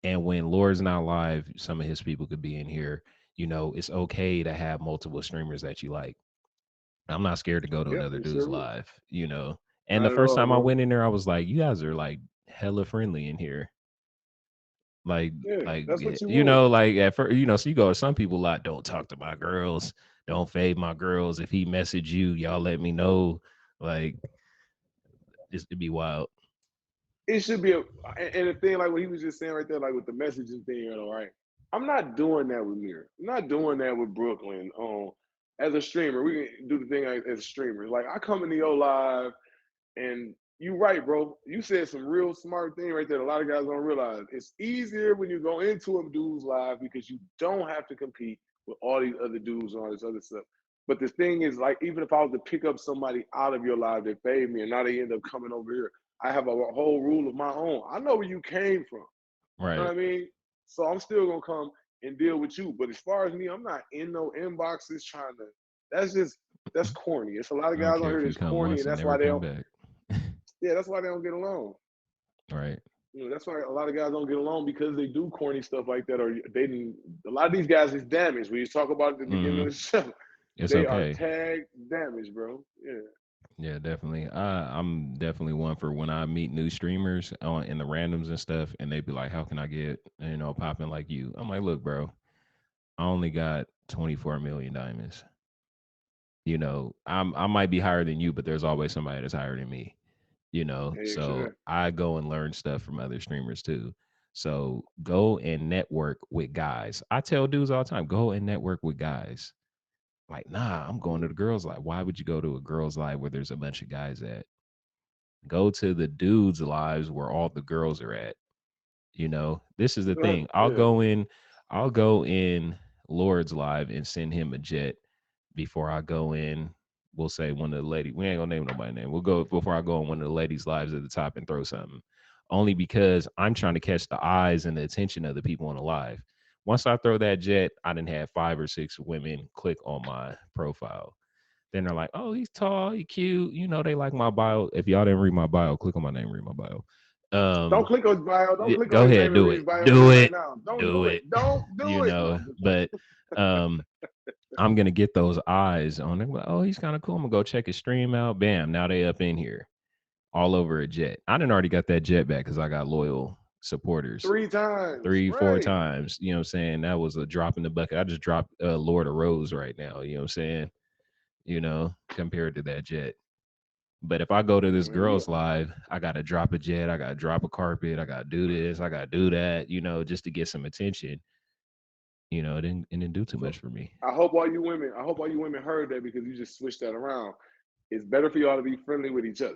And when Lord's not live, some of his people could be in here. It's okay to have multiple streamers that you like. I'm not scared to go to Yeah, another it dude's sure is. live. And the Not at first all, time I bro. went in there, I was like, you guys are like hella friendly in here. Like, Yeah, like, that's what you want. like at first, so you go to some people like, don't talk to my girls, don't fade my girls. If he message you, y'all let me know. Like, it'd be wild. It should be and the thing like what he was just saying right there, like with the messaging thing, right? I'm not doing that with Mir. I'm not doing that with Brooklyn. As a streamer, we can do the thing as streamers. Like I come into your live and you right, bro. You said some real smart thing right there. A lot of guys don't realize it's easier when you go into a dude's live because you don't have to compete with all these other dudes and all this other stuff. But the thing is, like, even if I was to pick up somebody out of your live that paid me and now they end up coming over here, I have a whole rule of my own. I know where you came from. You know Right. what I mean? So I'm still gonna come and deal with you. But as far as me, I'm not in no inboxes trying to. That's just that's corny. It's a lot of I don't guys on care here if you that's come corny, once and and that's never why they come don't. back. Yeah, that's why they don't get along. Right. That's why a lot of guys don't get along because they do corny stuff like that, or they didn't. A lot of these guys is damaged. We talk about at the beginning of Hmm. the show. It's They are okay. tag damaged, bro. Yeah, Yeah, definitely. I'm definitely one for when I meet new streamers on in the randoms and stuff, and they be like, "How can I get popping like you?" I'm like, "Look, bro, I only got 24 million diamonds. I might be higher than you, but there's always somebody that's higher than me. hey, So sure. I go and learn stuff from other streamers too. So go and network with guys. I tell dudes all the time, go and network with guys. Like, nah, I'm going to the girls' live. Why would you go to a girls' live where there's a bunch of guys at? Go to the dudes' lives where all the girls are at. This is the thing. Yeah, I'll go in Lord's live and send him a jet before I go in. We'll say one of the ladies. We ain't gonna name nobody's name. We'll go before I go on one of the ladies' lives at the top and throw something. Only because I'm trying to catch the eyes and the attention of the people on the live. Once I throw that jet, I didn't have 5 or 6 women click on my profile. Then they're like, "Oh, he's tall, he cute." They like my bio. If y'all didn't read my bio, click on my name, read my bio. don't Um, click on his bio. Don't click Go on his name ahead, and do read it, his bio do right it, now. Don't do do it. it. Don't do it. No, I'm just playing. But I'm gonna get those eyes on it. Oh, he's kind of cool. I'm gonna go check his stream out. Bam, now they up in here, all over a jet. I didn't already got that jet back because I got loyal supporters. 3 times, right? Three, 4 times. You know what I'm saying? That was a drop in the bucket. I just dropped Lord of Rose right now. You know what I'm saying? Compared to that jet. But if I go to this Man, you girl's live, I gotta drop a jet, I gotta drop a carpet, I gotta do this, I gotta do that, just to get some attention. It didn't do too so much for me. I hope all you women heard that because you just switched that around. It's better for y'all to be friendly with each other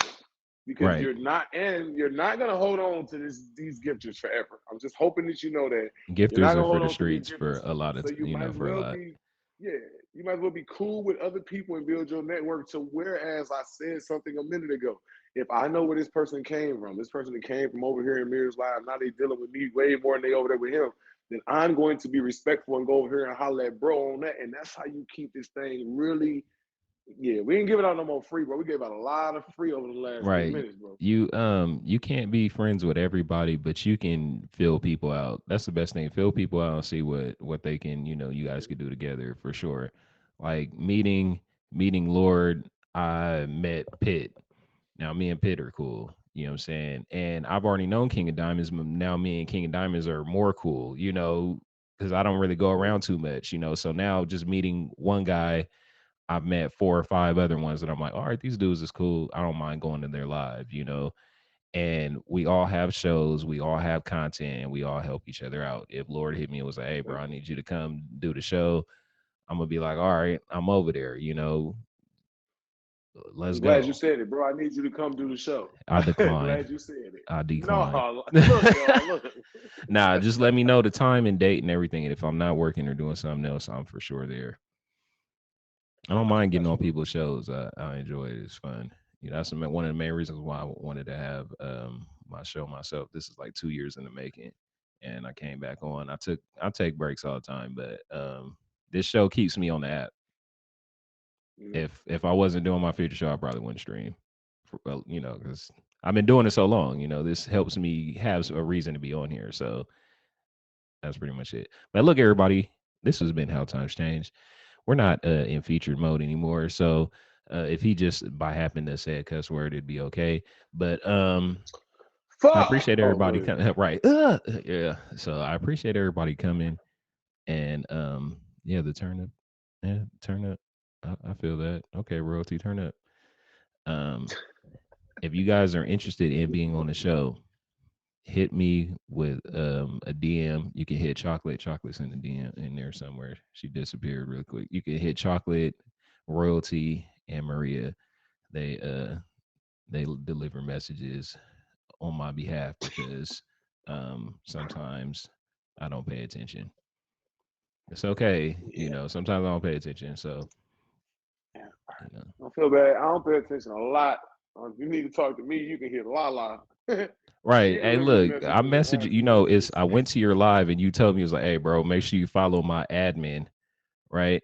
because Right. you're not gonna hold on to these gifters forever. I'm just hoping that you know that you're Gifters not are gonna for hold the on to these streets gifters for a forever. lot of So you might as for a well lot. be, yeah, you might as well be cool with other people and build your network. To whereas I said something a minute ago, if I know where this person came from, this person that came from over here in Mirror's Live, now they dealing with me way more than they over there with him, then I'm going to be respectful and go over here and holler at bro on that. And that's how you keep this thing really Yeah, we ain't giving out no more free, bro. We gave out a lot of free over the last 10 Right. minutes, bro. You can't be friends with everybody, but you can fill people out. That's the best thing. Fill people out and see what they can, you guys could do together for sure. Like meeting Lord, I met Pitt. Now me and Pitt are cool. You know what I'm saying? And I've already known King of Diamonds. Now me and King of Diamonds are more cool, because I don't really go Mhm. around too much, So now just meeting one guy, I've met four or five other ones that I'm like, all right, these dudes is cool. I don't mind going to their live. And we all have shows, we all have content, and we all help each other out. If Lord hit me and was like, hey, bro, I need you to come do the show, I'm gonna be like, all right, I'm over there, let's I'm glad you go. said it, bro. I need you to come do the show. I decline. Glad you said it. I decline. No, look, y'all, look. Nah, just let me know the time and date and everything. And if I'm not working or doing something else, I'm for sure there. I don't mind getting Got on you, bro. people's shows. I enjoy it. It's fun. That's one of the main reasons why I wanted to have my show myself. This is like 2 years in the making, and I came back on. I take breaks all the time, but this show keeps me on the app. Mhm. If I wasn't doing my feature show, I probably wouldn't stream. Well, because I've been doing it so long. This helps me have a reason to be on here. So that's pretty much it. But look, everybody, this has been How Times Change. We're not in featured mode anymore. So if he just by happen to say a cuss word, it'd be okay. But I Fuck. appreciate Oh, go everybody ahead. coming. Right? Yeah. So I appreciate everybody coming and yeah, the turn up. Yeah, turn up. I feel that. Okay, royalty, turn up. Um, if you guys are interested in being on the show, hit me with a DM. You can hit chocolate. Chocolate's in the DM in there somewhere. She disappeared real quick. You can hit chocolate, royalty, and Maria. They they deliver messages on my behalf because sometimes I don't pay attention. It's okay, Yeah, sometimes I don't pay attention. So, yeah. you know. I don't feel bad. I don't pay attention a lot. If you need to talk to me, you can hit Lala. She Right. Hey, delivers look, I messages and message answers messages. I went to your live and you told me, it was like, hey bro, make sure you follow my admin, right?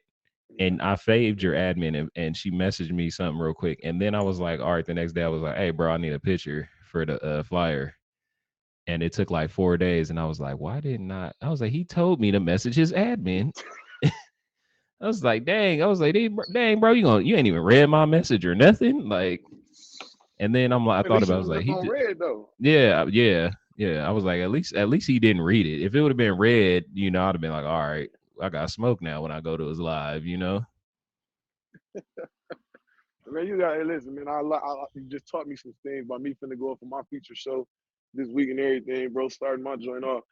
Yeah. And I faved your admin and she messaged me something real quick. And then I was like, all right, the next day I was like, hey, bro, I need a picture for the flyer. And it took like 4 days. And I was like, why didn't I was like, he told me to message his admin. I was like, dang. I was like, dang, bro, you ain't even read my message or nothing. Like, and then I'm like, I At thought least about it, it I was was like, left on red though. yeah. I was like, at least he didn't read it. If it would have been read, I'd have been like, all right, I got smoke now when I go to his live. Man, you got to listen, man. You just taught me some things by me finna go up for my feature show this week and everything, bro. Starting my joint off.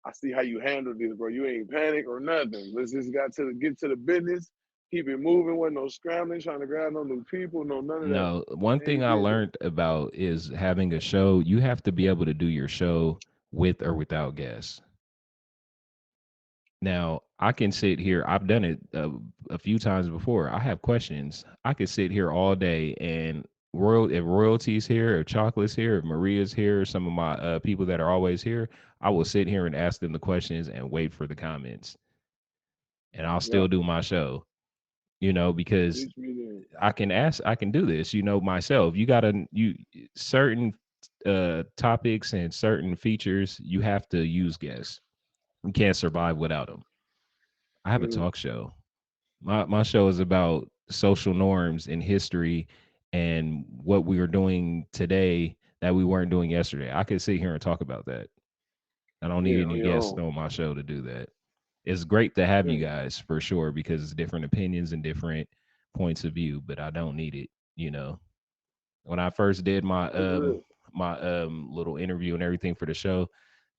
I see how you handle this, bro. You ain't panic or nothing. Let's just get to the business. Keep it moving. Wasn't no scrambling, trying to grab no new people, no none of that. No, one I thing ain't I did that. learned about is having a show, you have to be able to do your show with or without guests. Now, I can sit here, I've done it a few times before. I have questions. I could sit here all day and if royalties here, if chocolate's here, if Maria's here, some of my people that are always here, I will sit here and ask them the questions and wait for the comments. And I'll Yeah, still do my show, because teach me then. I can do this, myself. You gotta you certain topics and certain features, you have to use guests. You can't survive without them. I have a Mm, talk show. My show is about social norms in history and what we are doing today that we weren't doing yesterday. I could sit here and talk about that. I don't need yeah, on any your guests own. on my show to do that. It's great to have you Mm, guys for sure because it's different opinions and different points of view, but I don't need it. When I first did my that's real. little interview and everything for the show,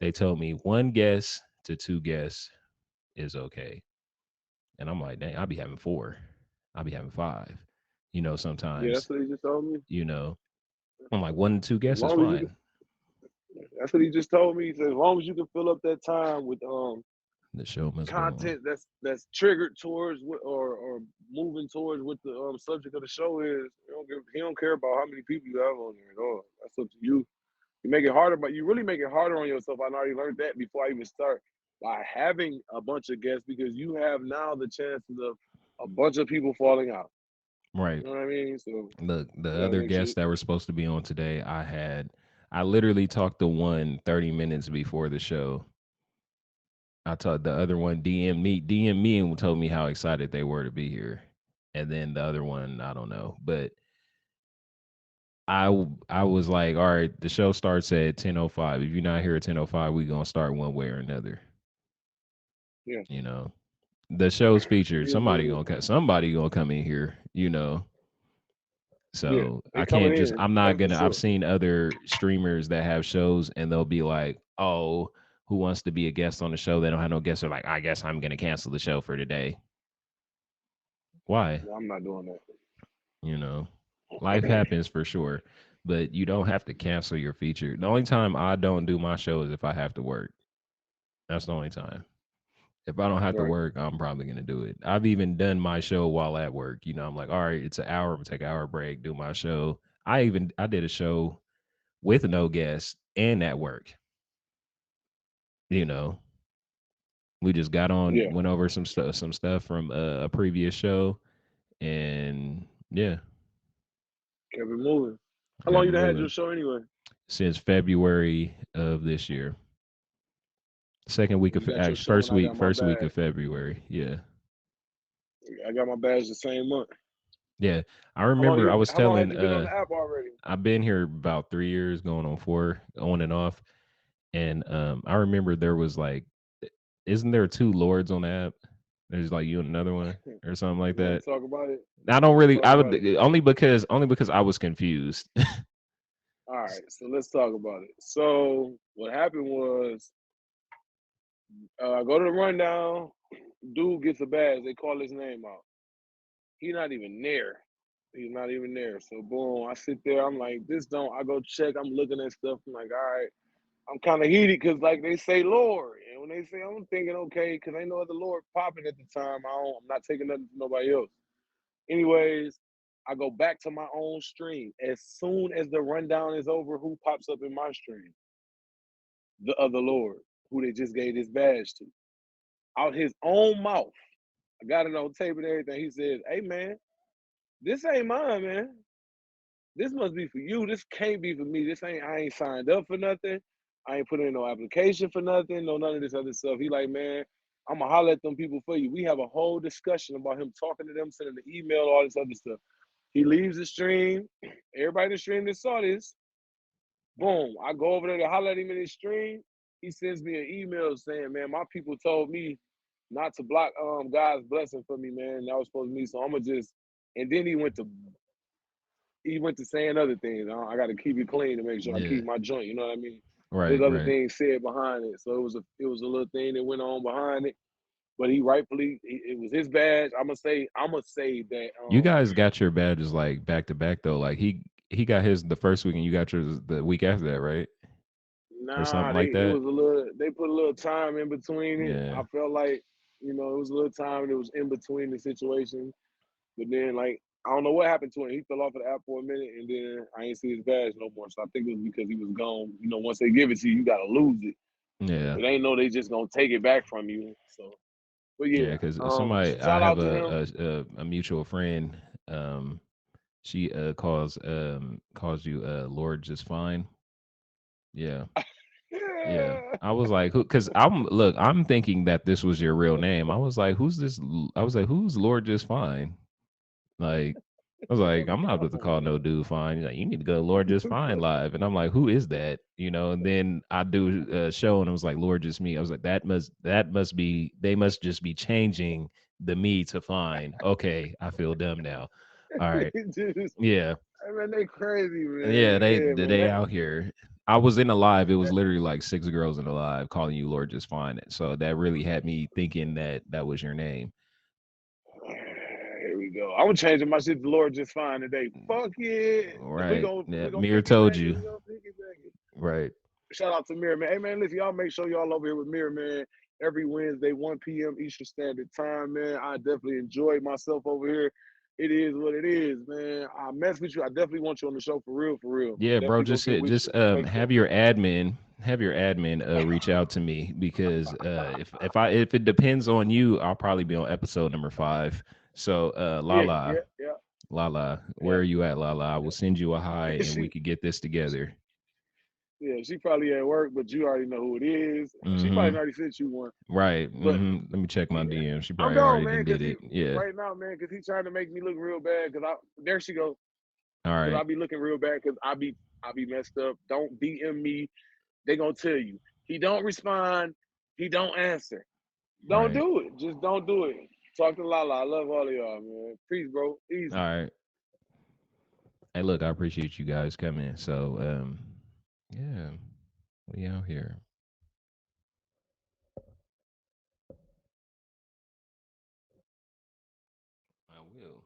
they told me one guest to two guests is okay. And I'm like, dang, I'll be having four. I'll be having five. Yeah, Sometimes, that's what he just told me. you know, I'm like, one to two As guests is long as you fine. That's what he just told me. He said, as long as you can fill up that time with The show must go on. content that's triggered towards what or moving towards what the subject of the show is, he don't care about how many people you have on there at all. That's up to you. You make it harder, but you really make it harder on yourself. I already learned that before I even start by having a bunch of guests because you have now the chances of a bunch of people falling out. Right. You know what I mean? So Look, the we gotta other make sure. guests that were supposed to be on today, I literally talked to one 30 minutes before the show. I told the other one DM me and told me how excited they were to be here. And then the other one, I don't know. But I was like, all right, the show starts at 10:05. If you're not here at 10:05, we gonna start one way or another. Yeah, You know, the show's it featured. is what it is. Somebody gonna come in here. Yeah, So they I coming can't just. in. I'm not That's for gonna. I've sure. seen other streamers that have shows and they'll be like, oh, who wants to be a guest on the show? They don't have no guests. They're like, I guess I'm gonna cancel the show for today. Why? No, I'm not doing You know, life that. happens for sure, but you don't have to cancel your feature. The only time I don't do my show is if I have to work. That's the only time. If I don't have to Right. work, I'm probably gonna do it. I've even done my show while at work. I'm like, all right, it's an hour. I'm gonna take an hour break, do my show. I did a show with no guests and at work. You know, we just got on, Yeah, went over some stuff from a previous show, and yeah, kept it moving. How kept long it you done had your moving show anyway? since February of this year. Second week You of got your actually show when I got my first week badge. of February. Yeah, I got my badge the same month. yeah. I remember I was How long had telling you been on the app already? I've been here about 3 years, going on 4, on and off. And I remember there was like, isn't there two lords on the app? There's like you and another one or something like You want that. to talk about it? I don't Let's really. talk I about would it. only because I was confused. All right, so let's talk about it. So what happened was, I go to the rundown. Dude gets a badge. They call his name out. He's not even there. He's not even there. So boom, I sit there. I'm like, this don't. I go check. I'm looking at stuff. I'm like, all right. I'm kind of heated because like they say Lord, and when they say, I'm thinking okay, because ain't no other Lord popping at the time. I'm not taking nothing from nobody else. Anyways, I go back to my own stream. As soon as the rundown is over, who pops up in my stream? The other Lord, who they just gave this badge to. Out his own mouth. I got it on tape and everything. He says, hey man, this ain't mine, man. This must be for you. This can't be for me. I ain't signed up for nothing. I ain't put in no application for nothing. No, none of this other stuff. He like, man, I'm gonna holler at them people for you. We have a whole discussion about him talking to them, sending the email, all this other stuff. He leaves the stream. Everybody in the stream that saw this, boom. I go over there to holler at him in his stream. He sends me an email saying, man, my people told me not to block God's blessing for me, man. That was supposed to be. So I'm gonna just, and then he went to saying other things. I got to keep it clean to make sure I Yeah, keep my joint. You know what I mean? There's right, other right. things said behind it, so it was a little thing that went on behind it. But he rightfully, it was his badge. I'm gonna say that. You guys got your badges like back to back though. Like he got his the first week and you got yours the week after that, right? Or something Nah, like it that. was a little. They put a little time in between it. Yeah, I felt like, it was a little time that was in between the situation. But then, like, I don't know what happened to him. He fell off of the app for a minute, and then I ain't see his badge no more. So I think it was because he was gone. Once they give it to you, you gotta lose it. yeah, It ain't no they just gonna take it back from you. So, but yeah. yeah, Because somebody, I shout have out to him. a mutual friend. She calls you Lord just fine. Yeah, yeah. Yeah. I was like, who? Because I'm thinking that this was your real name. I was like, who's this? I was like, who's Lord just fine? Like, I was like, I'm not about to Oh call no man. dude fine. He's like, you need to go to Lord Just Fine live. And I'm like, who is that? And then I do a show and it was like, Lord Just Me. I was like, that must be, they must just be changing the me to fine. Okay, I feel dumb now. All right. Just, Yeah. I mean, they crazy, Yeah, man. they Yeah, man. they out here. I was in a live. It was literally like 6 girls in a live calling you Lord Just Fine. So that really had me thinking that that was your name. Here we go. I'm changing my shit to Lord just fine today. Fuck it. We Right. gonna Yeah. we gonna Mir told piggyback it. you. We gonna piggyback it. Right. Shout out to Mirror Man. Hey man, listen, y'all make sure y'all over here with Mirror Man every Wednesday, 1 p.m. Eastern Standard Time, man. I definitely enjoy myself over here. It is what it is, man. I mess with you. I definitely want you on the show for real, for real. Yeah, bro. Definitely go Just get hit, with you. just Make sure. have your admin reach out to me because if it depends on you, I'll probably be on episode number 5. So Yeah, Lala, yeah, yeah. Lala, Yeah, where are you at, Lala? I will send you a hi and we she could get this together. yeah, she probably at work, but you already know who it is. She probably Mm-hmm. already sent you one. Right. But Mm-hmm. Let me check my yeah, DM. She I'm probably gone, already man, done did because it. Yeah. right now, man, because he trying to make me look real bad. Because I there she go. All Because right. I be looking real bad. Because I be messed up. Don't DM me. They gonna tell you he don't respond. He don't answer. Don't Right. do it. Just don't do it. Talk to Lala. I love all of y'all, man. Peace, bro. All Easy. right. Hey, look, I appreciate you guys coming. So, yeah, we out here. I will.